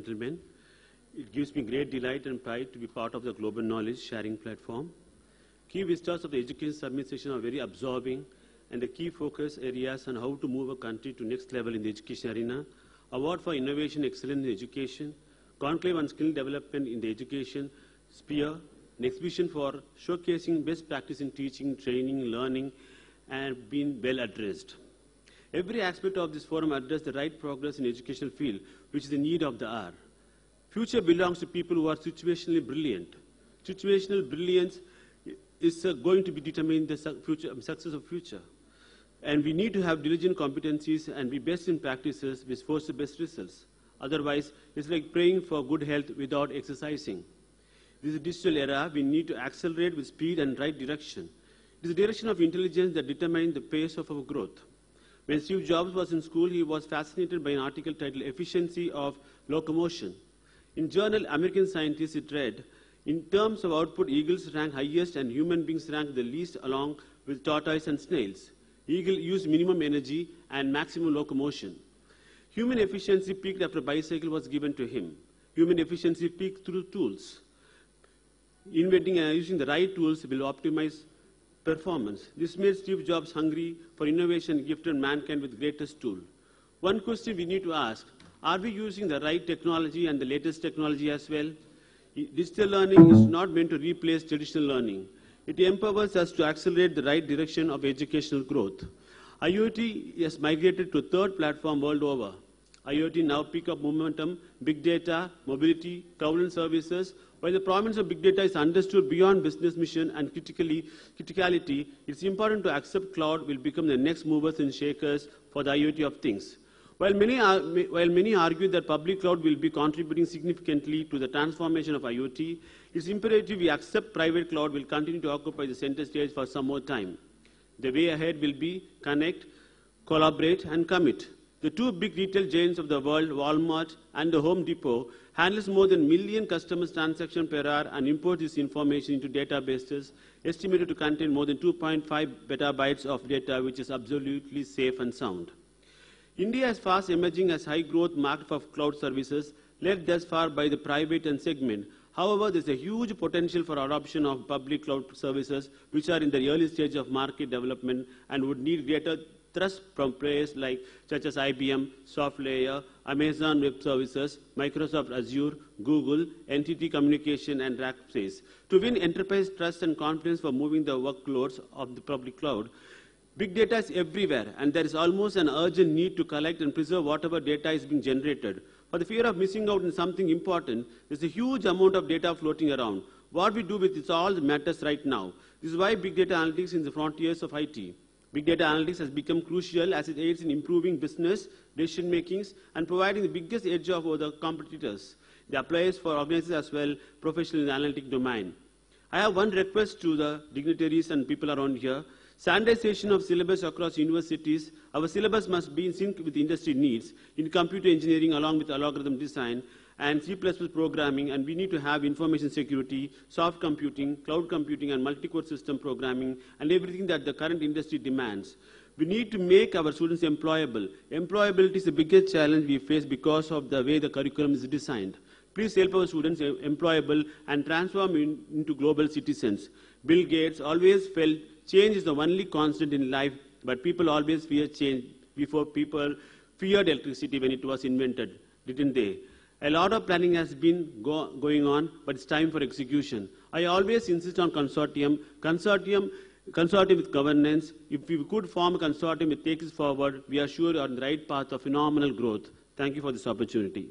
gentlemen. It gives me great delight and pride to be part of the global knowledge sharing platform. Key vistas of the Education Summit session are very absorbing, and the key focus areas on how to move a country to next level in the education arena, award for innovation excellence in education, conclave on skill development in the education sphere, an exhibition for showcasing best practice in teaching, training, learning, and being well addressed. Every aspect of this forum addressed the right progress in educational field, which is the need of the hour. Future belongs to people who are situationally brilliant. Situational brilliance is going to be determining the success of future. And we need to have diligent competencies and be best in practices which force the best results. Otherwise, it's like praying for good health without exercising. This is a digital era. We need to accelerate with speed and right direction. It is the direction of intelligence that determines the pace of our growth. When Steve Jobs was in school, he was fascinated by an article titled Efficiency of Locomotion. In journal American Scientist, it read, in terms of output, eagles rank highest and human beings rank the least along with tortoise and snails. Eagle used minimum energy and maximum locomotion. Human efficiency peaked after a bicycle was given to him. Human efficiency peaked through tools. Inventing and using the right tools will optimize performance. This made Steve Jobs hungry for innovation and gifted mankind with the greatest tool. One question we need to ask, are we using the right technology and the latest technology as well? Digital learning is not meant to replace traditional learning. It empowers us to accelerate the right direction of educational growth. IoT has migrated to a third platform world over. IoT now pick up momentum, big data, mobility, cloud and services. While the prominence of big data is understood beyond business mission and criticality, it's important to accept cloud will become the next movers and shakers for the IoT of things. While many argue that public cloud will be contributing significantly to the transformation of IoT, it's imperative we accept private cloud will continue to occupy the center stage for some more time. The way ahead will be connect, collaborate, and commit. The two big retail giants of the world, Walmart and the Home Depot, handles more than 1 million customers' transactions per hour and import this information into databases estimated to contain more than 2.5 petabytes of data, which is absolutely safe and sound. India is fast emerging as high-growth market for cloud services, led thus far by the private and segment. However, there is a huge potential for adoption of public cloud services, which are in the early stage of market development and would need greater thrust from players such as IBM, SoftLayer, Amazon Web Services, Microsoft Azure, Google, NTT Communication, and Rackspace to win enterprise trust and confidence for moving the workloads of the public cloud. Big data is everywhere, and there is almost an urgent need to collect and preserve whatever data is being generated. For the fear of missing out on something important, there is a huge amount of data floating around. What we do with it all matters right now. This is why big data analytics is in the frontiers of IT. Big data analytics has become crucial as it aids in improving business, decision makings, and providing the biggest edge over the competitors. It applies for organizations as well, professional in the analytic domain. I have one request to the dignitaries and people around here. Standardization of syllabus across universities. Our syllabus must be in sync with industry needs in computer engineering along with algorithm design and C++ programming, and we need to have information security, soft computing, cloud computing, and multi-core system programming, and everything that the current industry demands. We need to make our students employable. Employability is the biggest challenge we face because of the way the curriculum is designed. Please help our students employable and transform into global citizens. Bill Gates always felt change is the only constant in life, but people always fear change. Before, people feared electricity when it was invented, didn't they? A lot of planning has been going on, but it's time for execution. I always insist on consortium with governance. If we could form a consortium that takes us forward, we are sure on the right path of phenomenal growth. Thank you for this opportunity.